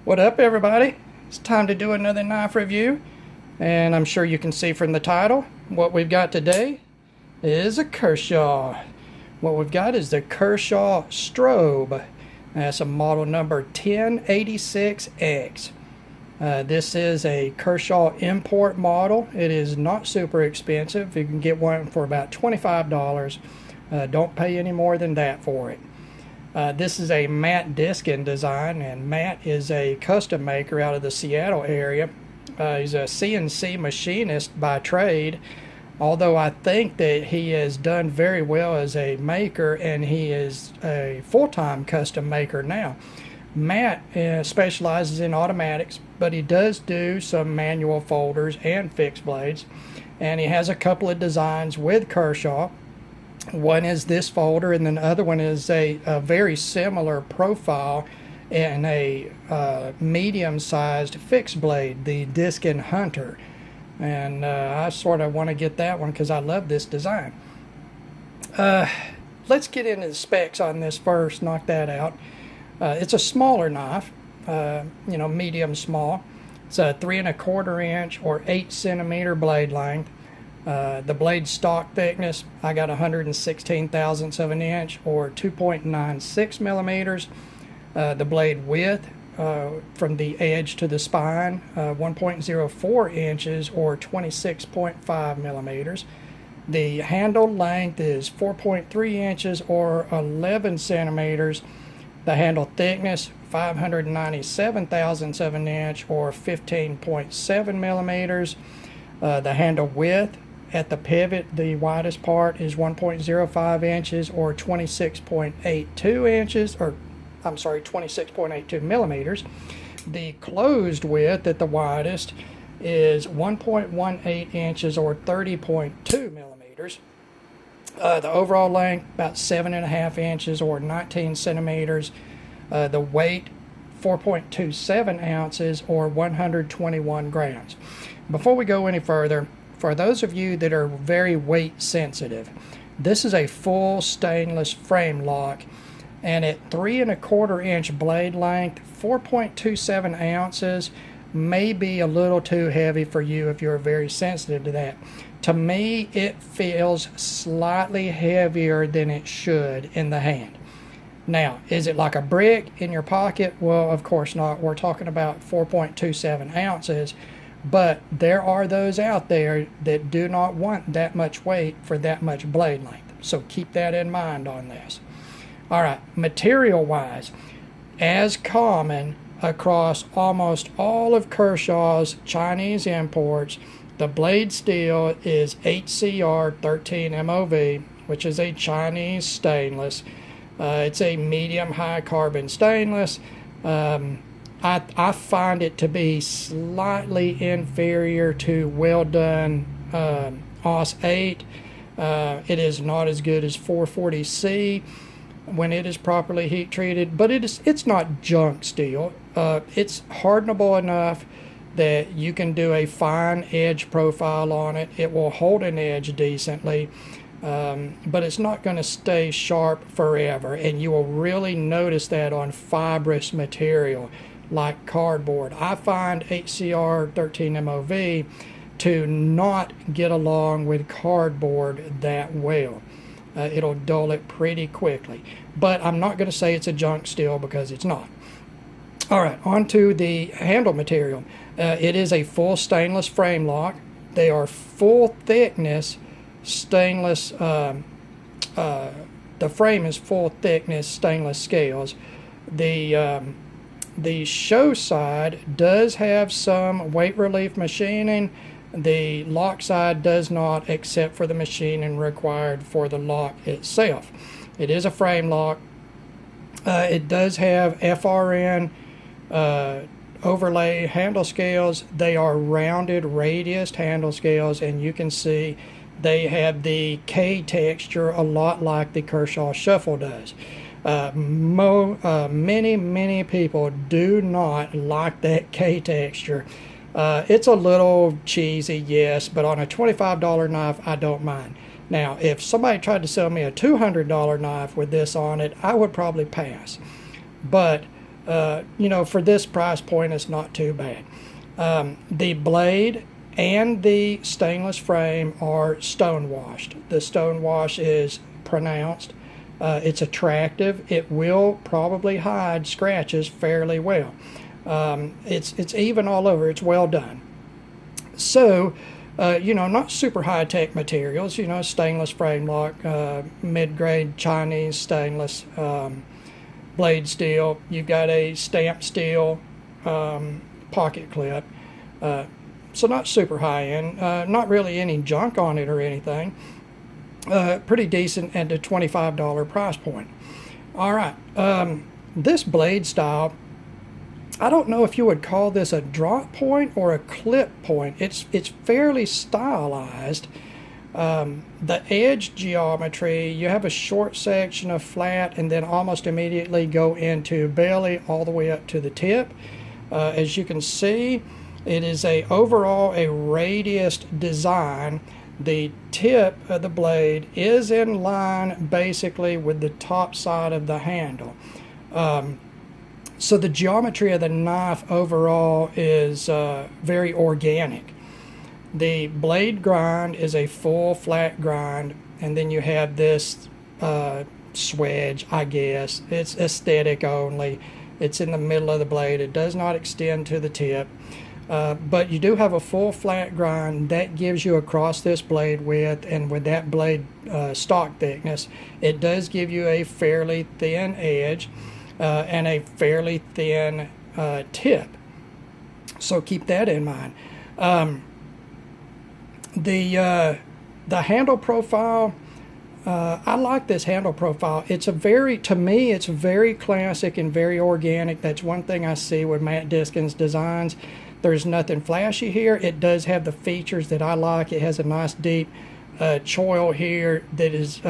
What up, everybody? It's time to do another knife review, and I'm sure you can see from the title what we've got today is a Kershaw. What we've got is the Kershaw Strobe. That's a model number 1086X. This is a Kershaw import model. It is not super expensive. You can get one for about $25. Don't pay any more than that for it. This is a Matt Diskin design, and Matt is a custom maker out of the Seattle area. He's a CNC machinist by trade, although I think that he has done very well as a maker, and he is a full-time custom maker now. Matt specializes in automatics, but he does do some manual folders and fixed blades, and he has a couple of designs with Kershaw. One is this folder, and then the other one is a very similar profile and a medium-sized fixed blade, the Diskin Hunter. And I sort of want to get that one because I love this design. Let's get into the specs on this first, knock that out. It's a smaller knife, medium small. It's a 3 1/4 inch or 8 centimeter blade length. The blade stock thickness, I got 116 thousandths of an inch or 2.96 millimeters. The blade width from the edge to the spine, 1.04 inches or 26.5 millimeters. The handle length is 4.3 inches or 11 centimeters. The handle thickness, 597 thousandths of an inch or 15.7 millimeters. The handle width, at the pivot, the widest part is 1.05 inches or 26.82 inches, or I'm sorry, 26.82 millimeters. The closed width at the widest is 1.18 inches or 30.2 millimeters. The overall length, about 7.5 inches or 19 centimeters. The weight, 4.27 ounces or 121 grams. Before we go any further, for those of you that are very weight sensitive, this is a full stainless frame lock, and at 3 1/4 inch blade length, 4.27 ounces may be a little too heavy for you if you're very sensitive to that. To me, it feels slightly heavier than it should in the hand. Now, is it like a brick in your pocket? Well, of course not. We're talking about 4.27 ounces. But there are those out there that do not want that much weight for that much blade length. So keep that in mind on this. All right, material-wise, as common across almost all of Kershaw's Chinese imports, the blade steel is HCR 13 MOV, which is a Chinese stainless. It's a medium-high carbon stainless. I find it to be slightly inferior to well done AUS 8. It is not as good as 440C when it is properly heat treated, but it's not junk steel. It's hardenable enough that you can do a fine edge profile on it. It will hold an edge decently, but it's not going to stay sharp forever, and you will really notice that on fibrous material like cardboard. I find HCR 13 MOV to not get along with cardboard that well. It'll dull it pretty quickly. But I'm not going to say it's a junk steel because it's not. All right, on to the handle material. It is a full stainless frame lock. They are full thickness stainless. The frame is full thickness stainless scales. The show side does have some weight relief machining. The lock side does not, except for the machining required for the lock itself. It is a frame lock. It does have FRN overlay handle scales. They are rounded radiused handle scales, and you can see they have the K texture a lot like the Kershaw Shuffle does. Many people do not like that K texture. It's a little cheesy, yes, but on a $25 knife, I don't mind. Now, if somebody tried to sell me a $200 knife with this on it, I would probably pass. But For this price point, it's not too bad. The blade and the stainless frame are stone washed. The stone wash is pronounced. It's attractive. It will probably hide scratches fairly well. It's even all over. It's well done. So, not super high-tech materials. Stainless frame lock, mid-grade Chinese stainless, blade steel. You've got a stamped steel pocket clip. So not super high-end. Not really any junk on it or anything. Pretty decent at the $25 price point. All right. This blade style, I don't know if you would call this a drop point or a clip point. It's fairly stylized. The edge geometry, you have a short section of flat and then almost immediately go into belly all the way up to the tip. As you can see, it is overall a radius design. The tip of the blade is in line basically with the top side of the handle. So the geometry of the knife overall is very organic. The blade grind is a full flat grind, and then you have this swedge, I guess. It's aesthetic only. It's in the middle of the blade. It does not extend to the tip. But you do have a full flat grind that gives you across this blade width, and with that blade stock thickness, it does give you a fairly thin edge and a fairly thin tip. So keep that in mind. The handle profile, I like this handle profile. To me, it's very classic and very organic. That's one thing I see with Matt Diskin's designs. There's nothing flashy here. It does have the features that I like. It has a nice deep choil here that is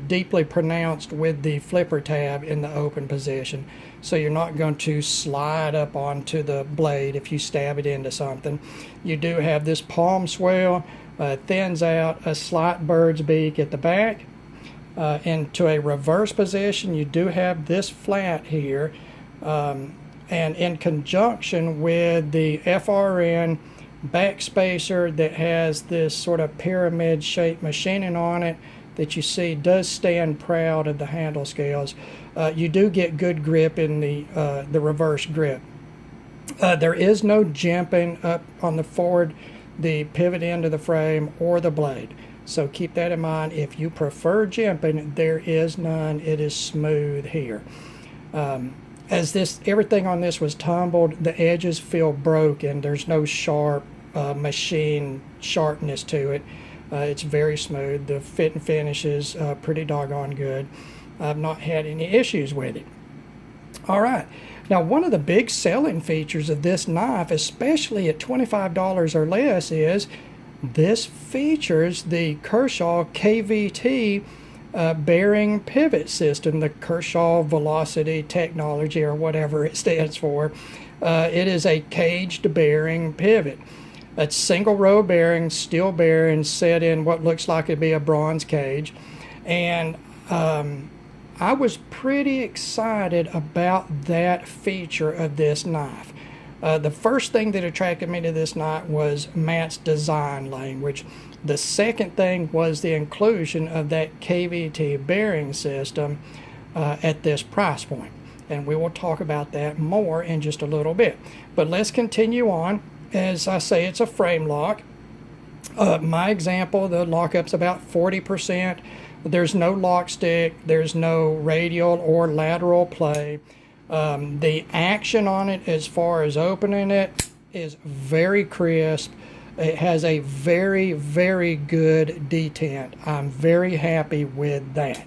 deeply pronounced with the flipper tab in the open position. So you're not going to slide up onto the blade if you stab it into something. You do have this palm swell, thins out, a slight bird's beak at the back. Into a reverse position, you do have this flat here. And in conjunction with the FRN backspacer that has this sort of pyramid shaped machining on it that you see does stand proud of the handle scales, you do get good grip in the reverse grip. There is no jimping up on the pivot end of the frame or the blade. So keep that in mind. If you prefer jimping, there is none. It is smooth here. As everything on this was tumbled, the edges feel broken. There's no sharp machine sharpness to it. It's very smooth. The fit and finish is pretty doggone good. I've not had any issues with it. All right. Now, one of the big selling features of this knife, especially at $25 or less, is this features the Kershaw KVT bearing pivot system, the Kershaw Velocity Technology, or whatever it stands for. It is a caged bearing pivot. It's single row bearings, steel bearings set in what looks like it'd be a bronze cage. And I was pretty excited about that feature of this knife. The first thing that attracted me to this knife was Matt's design language. The second thing was the inclusion of that KVT bearing system at this price point. And we will talk about that more in just a little bit. But let's continue on. As I say, it's a frame lock. My example, the lockup's about 40%. There's no lock stick. There's no radial or lateral play. The action on it as far as opening it is very crisp. It has a very, very good detent. I'm very happy with that.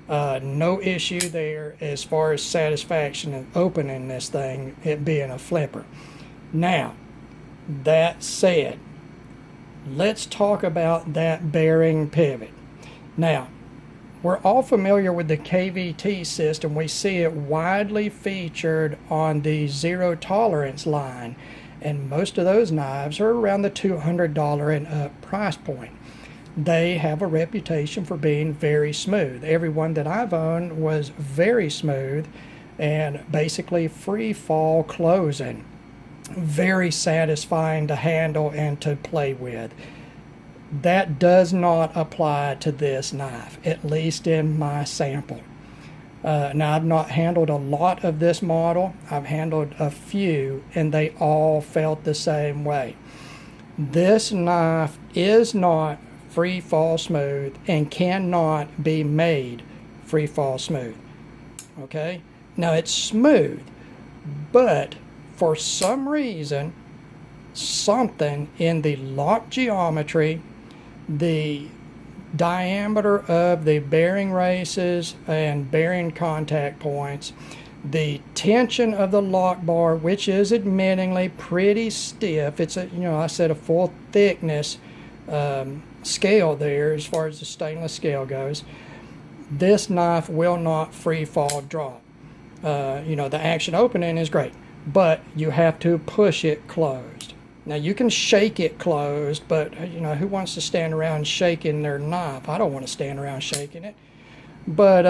No issue there as far as satisfaction in opening this thing, it being a flipper. Now, that said, let's talk about that bearing pivot. Now, we're all familiar with the KVT system. We see it widely featured on the zero tolerance line, and most of those knives are around the $200 and up price point. They have a reputation for being very smooth. Every one that I've owned was very smooth. and basically free fall closing. Very satisfying to handle and to play with. That does not apply to this knife, at least in my sample. Now, I've not handled a lot of this model. I've handled a few, and they all felt the same way. This knife is not free fall smooth and cannot be made free fall smooth. Okay? Now, it's smooth, but for some reason, something in the lock geometry, the diameter of the bearing races and bearing contact points, the tension of the lock bar, which is admittingly pretty stiff. It's a, I said a full thickness scale there as far as the stainless scale goes. This knife will not free fall drop. The action opening is great, but you have to push it closed. Now, you can shake it closed, but, who wants to stand around shaking their knife? I don't want to stand around shaking it. But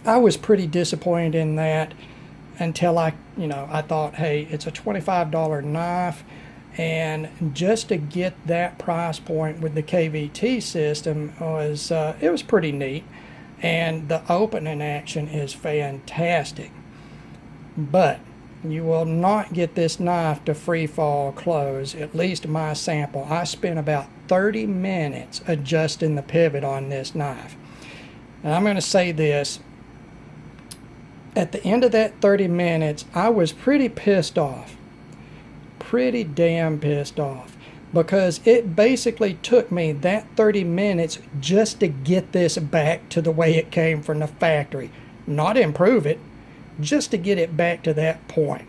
I was pretty disappointed in that until I thought, hey, it's a $25 knife, and just to get that price point with the KVT system it was pretty neat, and the opening action is fantastic. But you will not get this knife to free fall close, at least my sample. I spent about 30 minutes adjusting the pivot on this knife. And I'm going to say this. At the end of that 30 minutes, I was pretty pissed off. Pretty damn pissed off. Because it basically took me that 30 minutes just to get this back to the way it came from the factory. Not improve it, just to get it back to that point.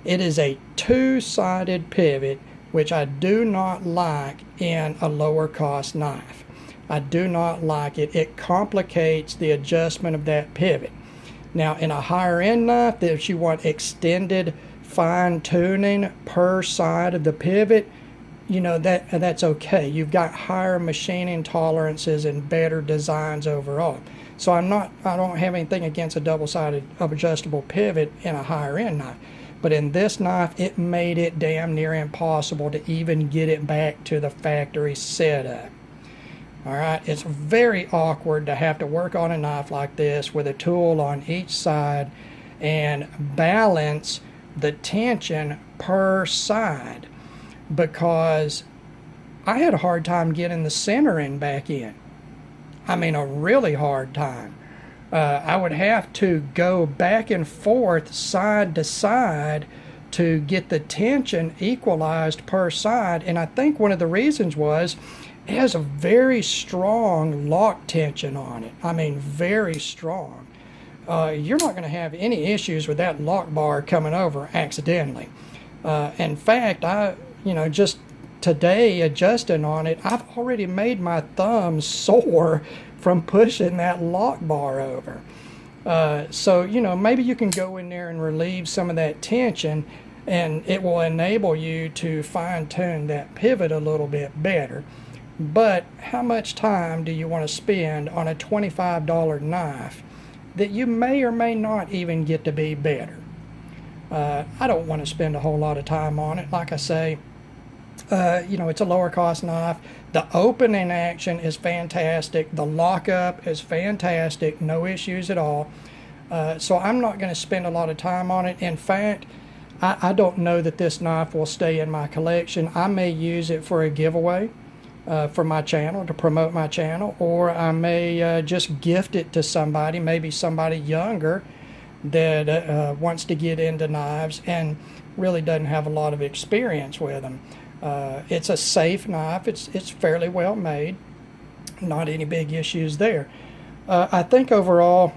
It is a two-sided pivot, which I do not like in a lower cost knife. I do not like it. It complicates the adjustment of that pivot. Now, in a higher end knife, if you want extended fine tuning per side of the pivot, that's okay. You've got higher machining tolerances and better designs overall. So I don't have anything against a double-sided adjustable pivot in a higher end knife. But in this knife, it made it damn near impossible to even get it back to the factory setup. All right, it's very awkward to have to work on a knife like this with a tool on each side and balance the tension per side, because I had a hard time getting the centering back in. I mean, a really hard time. I would have to go back and forth side to side to get the tension equalized per side. And I think one of the reasons was it has a very strong lock tension on it. I mean, very strong. You're not going to have any issues with that lock bar coming over accidentally. In fact, just today adjusting on it, I've already made my thumb sore from pushing that lock bar over. So maybe you can go in there and relieve some of that tension, and it will enable you to fine-tune that pivot a little bit better. But how much time do you want to spend on a $25 knife that you may or may not even get to be better? I don't want to spend a whole lot of time on it. Like I say, it's a lower cost knife. The opening action is fantastic. The lockup is fantastic. No issues at all. So I'm not going to spend a lot of time on it. In fact, I don't know that this knife will stay in my collection. I may use it for a giveaway for my channel, to promote my channel, or I may just gift it to somebody, maybe somebody younger that wants to get into knives and really doesn't have a lot of experience with them. It's a safe knife. It's fairly well made. Not any big issues there. I think overall,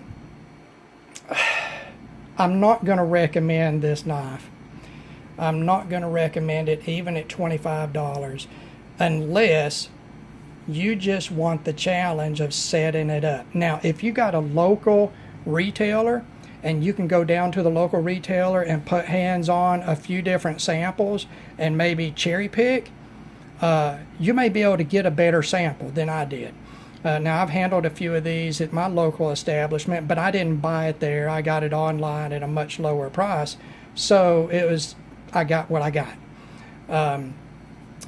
I'm not going to recommend this knife. I'm not going to recommend it even at $25 unless you just want the challenge of setting it up. Now, if you got a local retailer and you can go down to the local retailer and put hands on a few different samples and maybe cherry pick, you may be able to get a better sample than I did. Now, I've handled a few of these at my local establishment, but I didn't buy it there. I got it online at a much lower price. So I got what I got.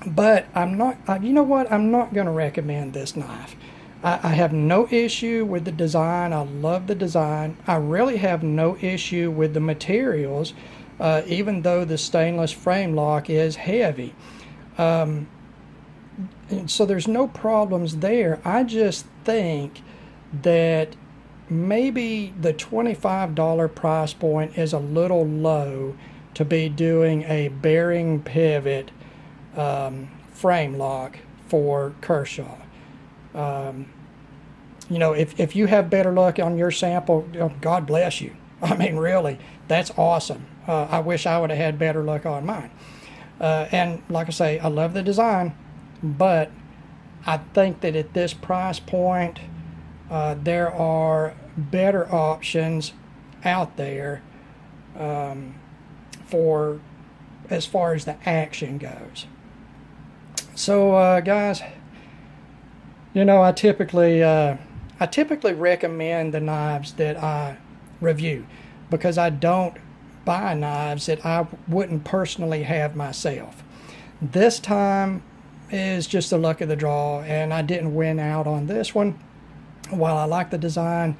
But I'm not, you know what? I'm not going to recommend this knife. I have no issue with the design. I love the design. I really have no issue with the materials, even though the stainless frame lock is heavy. And so there's no problems there. I just think that maybe the $25 price point is a little low to be doing a bearing pivot frame lock for Kershaw. You know, if you have better luck on your sample, God bless you. I mean, really, that's awesome. I wish I would have had better luck on mine. And like I say, I love the design, but I think that at this price point, there are better options out there for as far as the action goes. So, guys, you know, I typically recommend the knives that I review because I don't buy knives that I wouldn't personally have myself. This time is just the luck of the draw, and I didn't win out on this one. While I like the design,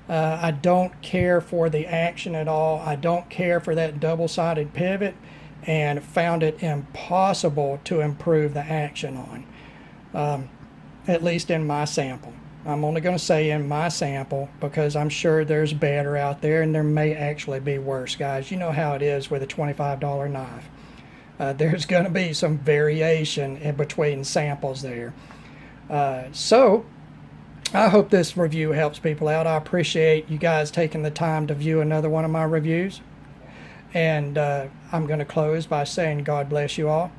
I don't care for the action at all. I don't care for that double-sided pivot, and found it impossible to improve the action on, at least in my sample. I'm only going to say in my sample because I'm sure there's better out there, and there may actually be worse, guys. You know how it is with a $25 knife. There's going to be some variation in between samples there. So I hope this review helps people out. I appreciate you guys taking the time to view another one of my reviews. And I'm going to close by saying God bless you all,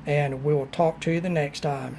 and we will talk to you the next time.